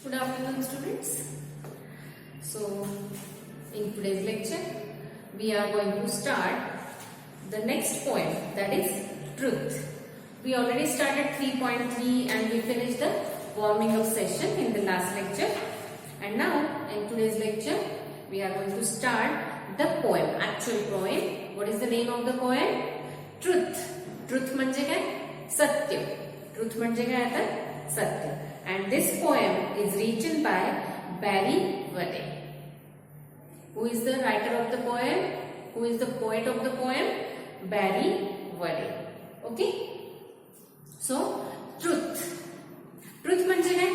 Good afternoon, students. So, in today's lecture, we are going to start the next poem, that is truth. We already started 3.3 and we finished the warming up session in the last lecture. And now, in today's lecture, we are going to start the poem, actual poem. What is the name of the poem? Truth. Truth म्हणजे काय? सत्य. Truth म्हणजे काय आता? सत्य. And this poem is written by Barry Wade. Who is the writer of the poem? Who is the poet of the poem? Barry Wade. Okay? So, truth. Truth म्हणजे काय?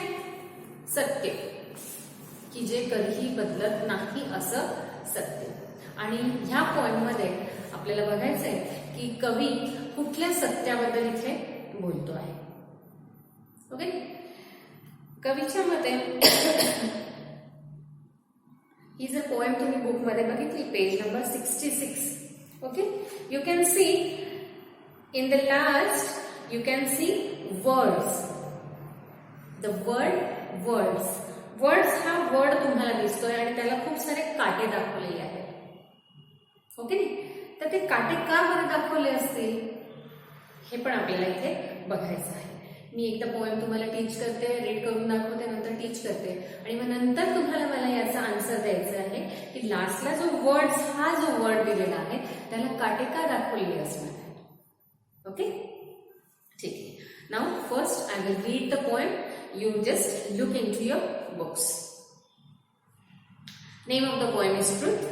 सत्य. की जे कधीही बदलत नाही असं सत्य. आणि ह्या पोएम मध्ये आपल्याला बघायचंय की कवी कुठल्या सत्याबद्दल इथे बोलतो आहे. ओके? कवीच्या मते ही जर पोएम तुम्ही बुक मध्ये बघितली page number 66. Okay, you can see in the last you can see words. The word words. Words हा वर्ड तुम्हाला दिसतोय आणि त्याला खूप सारे काटे दाखवलेले आहेत. ओके, तर ते काटे का बरं दाखवले असतील हे पण आपल्याला इथे बघायचं आहे. मी एकदा पोएम तुम्हाला टीच करते, रीड करून दाखवते, नंतर टीच करते आणि मग नंतर तुम्हाला मला याचा आन्सर द्यायचा आहे की लास्टला जो वर्ड्स हा जो वर्ड दिलेला आहे त्याला काटे का दाखवलेले असणार आहे. ओके, ठीक आहे. Now first I will read the poem. You just look into your books. Name of the poem is truth.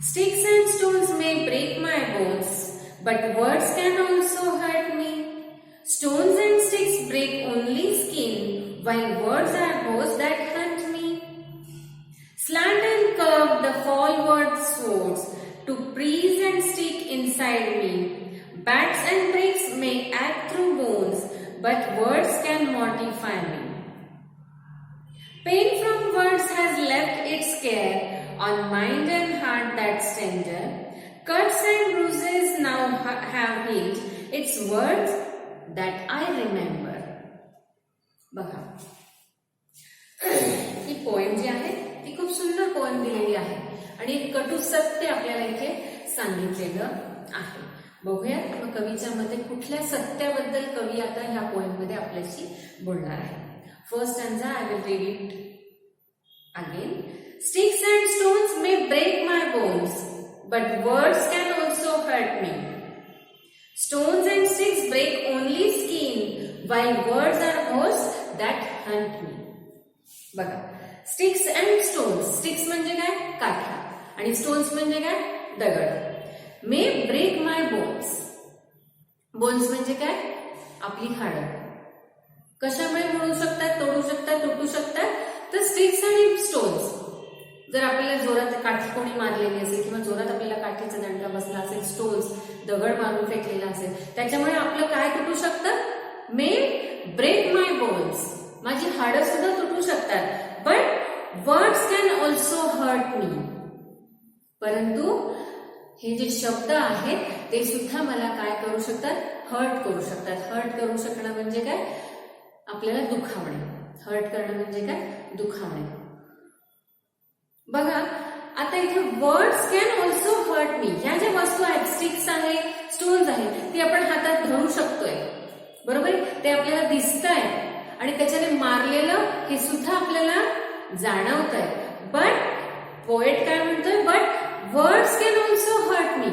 Sticks and stones may break my bones, but words can also hurt me. Stones and sticks break only skin, while words are those that hunt me. Slant and curved the forward swords to freeze and stick inside me. Bats and bricks may act through bones, but words can mortify me. Pain from words has left its care on mind and heart that's tender. Cuts and bruises now have healed. It's words that I remember. बघा, ही poem जी आहे ती खूप सुंदर poem दिलेली आहे आणि एक कटू सत्य आपल्याला इथे सांगितलेलं आहे. बघूया मग कवीच्या मध्ये कुठल्या सत्याबद्दल कवी आता ह्या पोएम मध्ये आपल्याशी बोलणार आहे. First stanza I will read it again. Sticks and stones may break my bones, but words can also hurt me. Stones and sticks break only skin, while words are those that hunt me. बघा, sticks and stones. Sticks म्हणजे काय? काठ्या. आणि stones म्हणजे काय? दगड. May break my bones. Bones म्हणजे काय? आपली हाडं. कशामुळे मोडू शकतात, तोडू शकतात, तुटू शकतात? तर स्टिक्स आणि स्टोन्स. जर आपल्याला जोरात काठी कोणी मारलेली असेल किंवा जोरात आपल्याला काठीचा दंडा बसला असेल, स्टोन्स दगड मारून फेकलेला असेल, त्याच्यामुळे आपलं काय तुटू शकतं? May break my bones. माझी हाडं सुद्धा तुटू शकतात. But words can also hurt me. परंतु हे जे शब्द आहेत ते सुद्धा मला काय करू शकतात? हर्ट करू शकतात. हर्ट करू शकणं म्हणजे काय? आपल्याला दुखावणे. हर्ट करणं म्हणजे काय? दुखावणे. बघा, आता इथे words can also hurt me. ह्या ज्या वस्तू आहेत, स्टिक्स आहे, स्टोन्स आहे, ती आपण हातात धरू शकतोय. बरोबर, ते आपल्याला दिसत आहे आणि त्याच्याने मारलेलं हे सुद्धा आपल्याला जाणवत आहे. बट पोएट काय म्हणतोय? But words can also hurt me.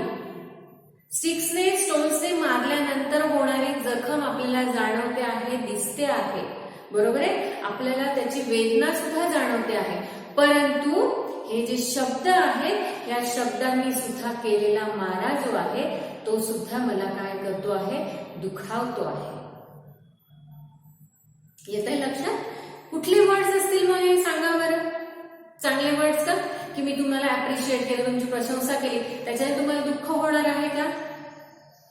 स्टिक्सने स्टोन्सने मारल्यानंतर होणारी जखम आपल्याला जाणवते आहे, दिसते आहे. बरोबर आहे, आपल्याला त्याची वेदना सुद्धा जाणवते आहे. परंतु हे जे शब्द आहेत या शब्दांनी सुद्धा केलेला मारा जो आहे तो सुद्धा मला काय करतो आहे? दुखावतो आहे. येतंय लक्षात? कुठले वर्ड्स असतील मग हे सांगा बरं. चांगले वर्ड्स का? की मी तुम्हाला अप्रिशिएट केलं, तुमची प्रशंसा केली, त्याच्याने तुम्हाला दुःख होणार आहे का?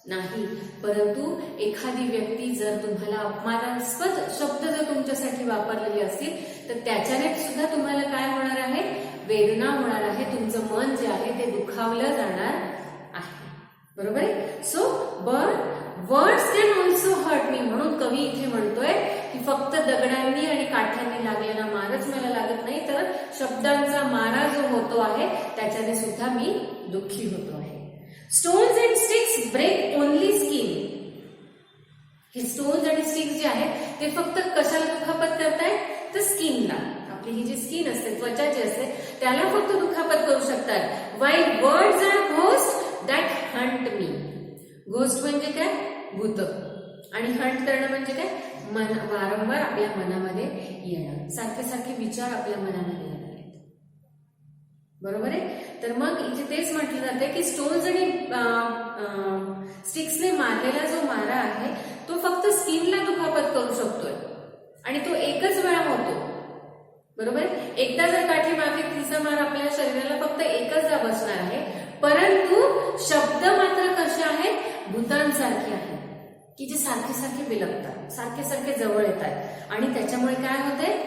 नाही. परंतु एखादी व्यक्ती जर तुम्हाला अपमानास्पद शब्द जर तुमच्यासाठी वापरलेले असतील तर त्याच्याने सुद्धा तुम्हाला काय होणार आहे? वेदना होणार आहे. तुमचं मन जे आहे ते दुखावलं जाणार आहे. बरोबर आहे? So but words can also hurt me. म्हणून कवी इथे म्हणतोय की फक्त दगडांनी आणि काठ्यांनी लागलेला मारच मला लागत नाही, तर शब्दांचा मारा जो होतो आहे त्याच्याने सुद्धा मी दुःखी होतो आहे. Stones and sticks break only skin. हे स्टोन्स आणि स्टिक्स जे आहेत ते फक्त कशाला दुखापत करतायत, तर स्किनला. आपली ही जी स्किन असते, त्वचा जी असते, त्याला फक्त दुखापत करू शकतात. While words are ghost that haunt me. Ghost म्हणजे काय, भूत, आणि हंट करणं म्हणजे काय, वारंवार आपल्या मनामध्ये येणं, सारखे सारखे विचार आपल्या मनामध्ये येणार आहेत. बरोबर आहे. तर मग इथे तेच म्हटलं जाते की स्टोन्स आणि स्टिक्सने मारलेला जो मारा आहे तो फक्त स्किनला दुखापत करू शकतोय आणि तो एकच वेळा होतो. बरोबर. एकदा जर काठी मागे तिचा मार आपल्या शरीराला फक्त एकचदा बसणार आहे, परंतु शब्द मात्र कसे आहेत, भूतांसारखे आहेत की जे सारखे सारखे बिलगतात, सारखे सारखे जवळ येतात, आणि त्याच्यामुळे काय होतंय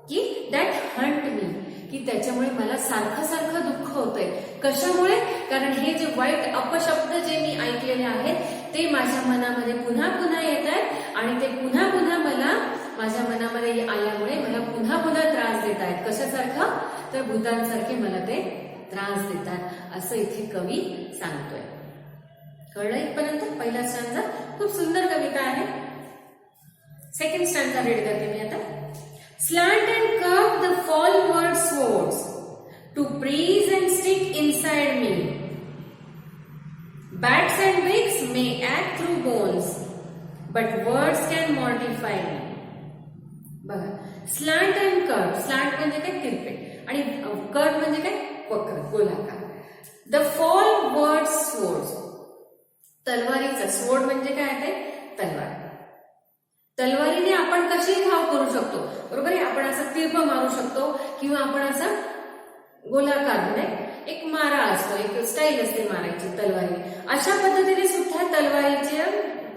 की दॅट हंट मी, की त्याच्यामुळे मला सारखं सारखं दुःख होतंय. कशामुळे, कारण हे जे वाईट अपशब्द जे मी ऐकलेले आहेत ते माझ्या मनामध्ये पुन्हा पुन्हा येत आहेत, आणि ते पुन्हा पुन्हा मला माझ्या मनामध्ये आल्यामुळे मला पुन्हा पुन्हा त्रास देत आहेत. कशासारखं, तर भूतांसारखे मला ते त्रास देतात, असं इथे कवी सांगतोय. कळलं इथपर्यंत? पहिला स्टँजा खूप सुंदर कविता आहे. सेकंड स्टँजा रीड करते मी आता. Slant and curve the fallward swords to breeze and stick inside me. Bats and bricks may act through bones, but words can mortify me. बघा, स्लॅन्ट अँड कर्व. स्लॅन्ट म्हणजे काय, तिरपे, आणि curve म्हणजे काय, वक्र, गोलाकार. द फॉलवर्ड स्वॉर्ड्स, तलवारीचा. स्वॉर्ड म्हणजे काय, ते तलवार. तलवारीने आपण कशी घाव करू शकतो, बरोबर आहे. आपण असं तिरप मारू शकतो, किंवा आपण असा गोलाकार, म्हणजे एक मारा असतो, एक स्टाईल असते मारायची तलवारी. अशा पद्धतीने सुद्धा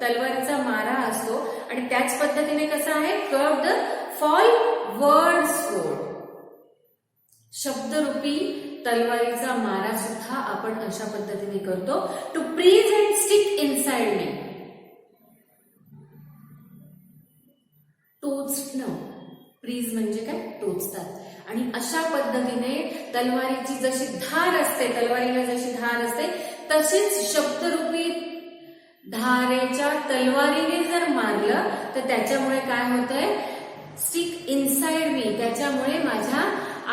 तलवारीचा मारा असतो, आणि त्याच पद्धतीने कसं आहे, कर्व द फॉलवर्ड स्वॉर्ड, शब्दरूपी तलवारीचा मारा सुद्धा आपण अशा पद्धतीने करतो. To pierce and stick inside me. टोचणं, प्रीज म्हणजे काय, टोचतात. आणि अशा पद्धतीने तलवारीची जशी धार असते, तलवारीला जशी धार असते, तशीच शब्दरूपी धारेच्या तलवारीने जर मारलं तर त्याच्यामुळे काय होतंय, स्टिक इनसाइड मी, त्याच्यामुळे माझ्या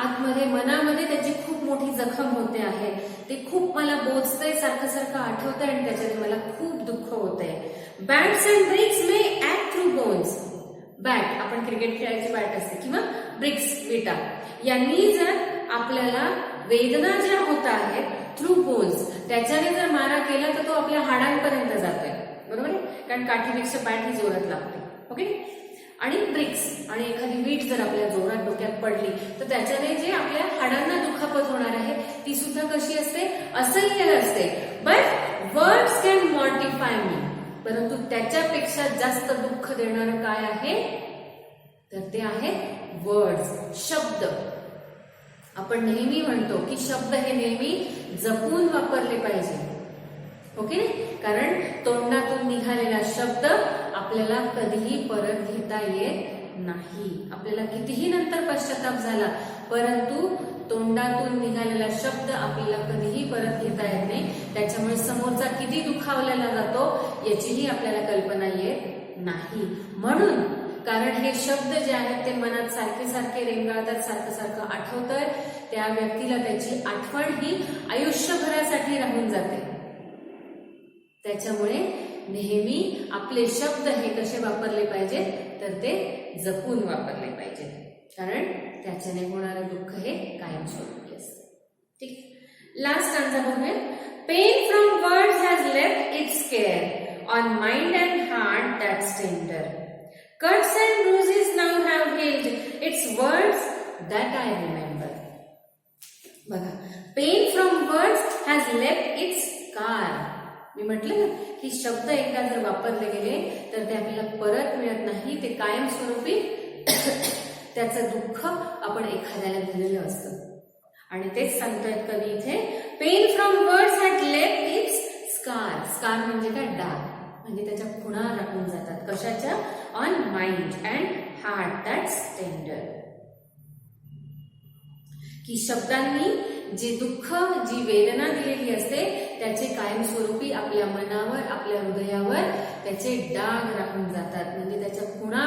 आतमध्ये, मनामध्ये त्याची खूप मोठी जखम होते आहे. ते खूप मला बोचतंय, सारखं सारखं आठवतंय, आणि त्याच्याने मला खूप दुःख होतंय. Bats and bricks may act through bones. Bat, आपण क्रिकेट खेळायची बॅट असते, किंवा ब्रिक्स, विटा, यांनी जर आपल्याला वेदना ज्या होत आहेत थ्रू बोन्स, त्याच्याने जर मारा केला तर तो आपल्या हाडांपर्यंत जातोय. बरोबर आहे, कारण काठीपेक्षा बॅट ही जोरात लागते. ओके. आणि ब्रिक्स, आणि एखादी वीट जर आपल्या जोरात डोक्यात पडली तर त्याच्याने जे आपल्या हाडांना दुखापत होणार आहे ती सुद्धा कशी असते, असह्य असते. बट वर्ड्स कॅन मॉर्टिफाय मी. परंतु त्याच्यापेक्षा जास्त दुःख देणारं काय आहे, तर ते आहे वर्ड्स, शब्द. आपण नेहमी म्हणतो की शब्द हे नेहमी जपून वापरले पाहिजे. ओके. कारण तोंडातून निघालेला शब्द आपल्याला कधीही परत घेता येत नाही. आपल्याला कितीही नंतर पश्चाताप झाला, परंतु तोंडातून निघालेला शब्द आपल्याला कधीही परत घेता येत नाही. त्याच्यामुळे समोरचा किती दुखावलेला जातो याचीही आपल्याला कल्पना येत नाही. म्हणून, कारण हे शब्द जे आहेत ते मनात सारखे सारखे रेंगाळतात, सारखं सारखं आठवतंय, त्या व्यक्तीला त्याची आठवण ही आयुष्यभरासाठी राहून जाते. त्याच्यामुळे नेहमी आपले शब्द हे कसे वापरले पाहिजेत, तर ते जपून वापरले पाहिजेत, कारण त्याच्याने होणारं दुःख हे कायमस्वरूपी असतं. ठीक. लास्ट आन्सर बघूया. Pain from words has left its care on mind and heart that's tender. Cuts and bruises now have healed. It's words that I remember. बघा, pain from words has left its scar. मी म्हटलं ना की शब्द एकदा जर वापरले गेले तर ते आपल्याला परत मिळत नाही, ते कायमस्वरूपी त्याचं दुःख आपण एखाद्याला दिलेलं असतं. आणि तेच सांगतोय कवी इथे, pain from words has left its scar. Scar म्हणजे काय, डाग. म्हणजे त्याच्या खुणा राखून जातात. कशाच्या? On mind and heart that's tender. की शब्दांनी जे दुःख, जी वेदना दिलेली असते त्याचे कायमस्वरूपी आपल्या मनावर, आपल्या हृदयावर त्याचे डाग राखून जातात. म्हणजे त्याच्या खुणा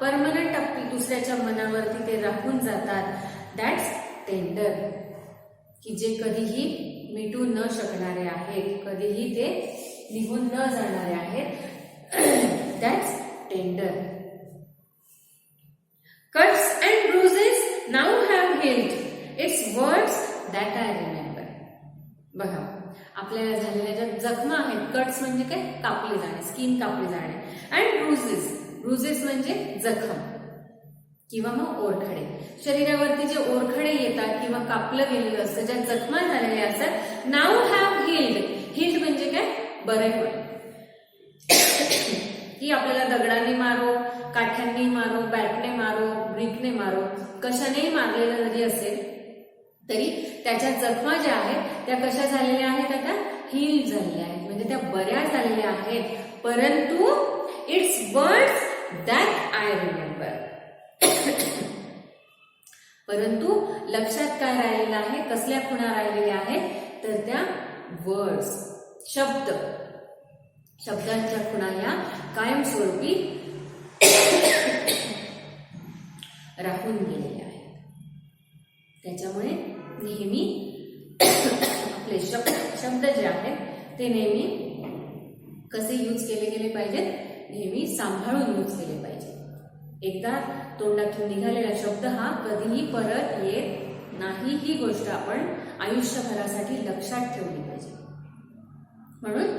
परमनंट आपली दुसऱ्याच्या मनावरती ते राखून जातात. That's tender. की जे कधीही मिटू न शकणारे आहेत, कधीही ते निघून न जाणारे आहेत. That's tender. Cuts and bruises now have healed. It's words that I remember. बघा, आपल्याला झालेल्या ज्या जखमा आहेत, कट्स म्हणजे काय? कापले जाणे, स्किन कापली जाणे. अँड ब्रुजेस, ब्रुजेस म्हणजे जखम किंवा मग ओरखडे. शरीरावरती जे ओरखडे येतात किंवा कापलं गेलेलं असतं, ज्या जखमा झालेल्या असतात. Now have healed. healed म्हणजे काय? बरे होणे. की आपल्याला दगडाने मारो, काठ्यांनी मारो, बॅटने मारो, ब्रिकने मारो, कशानेही मारलेलं जरी असेल तरी त्याच्या जखमा ज्या आहेत त्या कशा झालेल्या आहेत? आता हील झालेल्या आहेत, म्हणजे त्या बऱ्या झालेल्या आहेत. परंतु it's words that I remember. परंतु लक्षात काय राहिलेलं आहे? कसल्या खुणा राहिलेल्या आहेत? तर त्या वर्ड्स, शब्द, शब्दांच्या खुणा या कायमस्वरूपी राहून गेलेल्या आहेत. त्याच्यामुळे नेहमी आपले शब्द जे आहेत ते नेहमी कसे यूज केले गेले पाहिजेत? नेहमी सांभाळून यूज केले पाहिजे. एकदा तोंडातून निघालेला शब्द हा कधीही परत येत नाही. ही गोष्ट आपण आयुष्यभरासाठी लक्षात ठेवली पाहिजे. म्हणून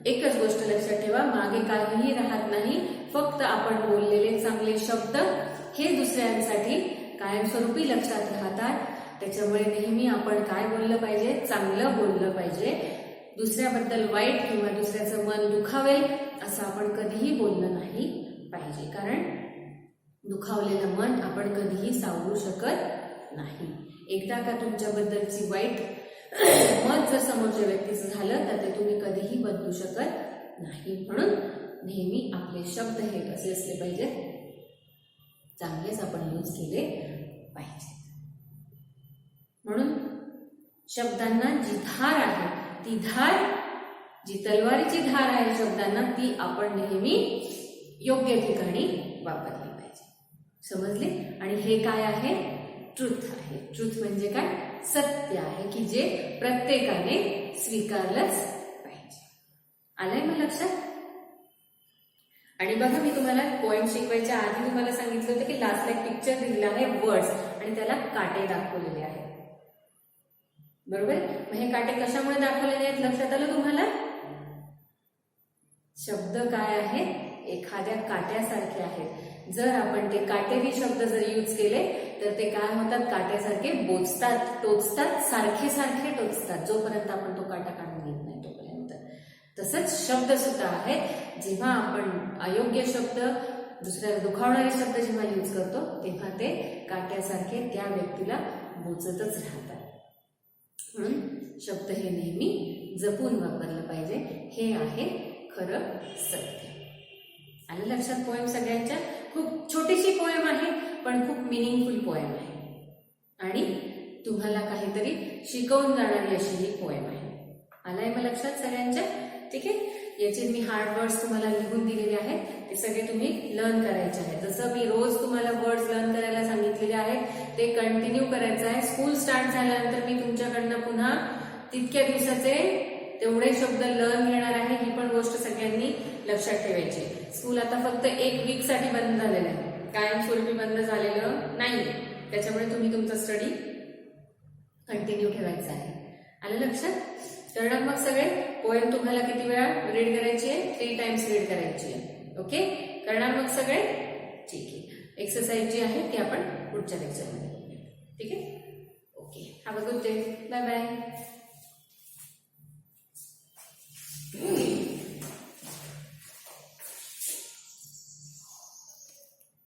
एकच गोष्ट लक्षात ठेवा, मागे काहीही राहत नाही. फक्त आपण बोललेले चांगले शब्द हे दुसऱ्यांसाठी कायमस्वरूपी लक्षात राहतात. त्याच्यामुळे नेहमी आपण काय बोललं पाहिजे? चांगलं बोललं पाहिजे. दुसऱ्याबद्दल वाईट किंवा दुसऱ्याचं मन दुखावेल असं आपण कधीही बोललं नाही पाहिजे. कारण दुखावलेलं मन आपण कधीही सावरू शकत नाही. एकदा का तुमच्याबद्दलची वाईट मत जर समोरच्या व्यक्तीचं झालं तर ते तुम्ही कधीही बदलू शकत नाही. म्हणून नेहमी आपले शब्द हे कसे असले पाहिजेत? चांगलेच आपण यूज केले पाहिजे. म्हणून शब्दांना जी धार आहे, ती धार, जी तलवारीची धार आहे शब्दांना, ती आपण नेहमी योग्य ठिकाणी वापरली पाहिजे. समजले? आणि हे काय आहे? ट्रुथ आहे. ट्रुथ म्हणजे काय? सत्य आहे की जे प्रत्येकाने स्वीकारलंच पाहिजे. आलंय मग लक्षात? आणि बघा, मी तुम्हाला पोएम शिकवायच्या आधी तुम्हाला सांगितलं होतं की लास्टला एक पिक्चर दिलेला आहे वर्ड्स आणि त्याला काटे दाखवलेले आहेत. बरोबर? मग हे काटे कशामुळे दाखवलेले आहेत लक्षात आलं तुम्हाला? शब्द काय आहेत? एखाद्या काट्यासारखे आहेत. जर आपण ते काटेरी शब्द जर यूज केले तर ते काय होतात? काट्यासारखे बोचतात, टोचतात, सारखे सारखे टोचतात, जोपर्यंत आपण तो काटा काढून घेत नाही तोपर्यंत. तसंच शब्द सुद्धा आहेत. जेव्हा आपण अयोग्य शब्द, दुसऱ्याला दुखावणारे शब्द जेव्हा यूज करतो तेव्हा ते काट्यासारखे त्या व्यक्तीला बोचतच राहतात. म्हणून शब्द हे नेहमी जपून वापरलं पाहिजे. हे आहे खरं सत्य. आलं लक्षात? पोएम सगळ्यांच्या खूप छोटीशी पोएम आहे पण खूप मिनिंगफुल पोएम आहे आणि तुम्हाला काहीतरी शिकवून जाणारी अशी ही पोएम आहे. आलाय मग लक्षात सगळ्यांच्या? ठीक आहे. याचे मी हार्ड वर्ड्स तुम्हाला लिहून दिलेले आहेत, ते सगळे तुम्ही लर्न करायचे आहेत. जसं मी रोज तुम्हाला वर्ड्स लर्न करायला सांगितलेले आहेत ते कंटिन्यू करायचं आहे. स्कूल स्टार्ट झाल्यानंतर मी तुमच्याकडनं पुन्हा तितक्या दिवसाचे तेवढे शब्द लर्न घेणार आहे. ही पण गोष्ट सगळ्यांनी लक्षात ठेवायची. स्कूल आता फक्त 1 वीकसाठी बंद झालेलं आहे, कायमस्वरूपी बंद झालेलं नाही. त्याच्यामुळे तुम्ही तुमचा स्टडी कंटिन्यू ठेवायचा आहे. आलं लक्षात? तर मग सगळे पोएम तुम्हाला किती वेळा रीड करायची आहे? 3 टाइम्स रीड करायची आहे. ओके? करणार मग सगळे? ठीक आहे. एक्सरसाइज जी आहे ती आपण पुढच्या लेक्चरमध्ये. ठीक आहे? Okay. Have a good day. Bye bye.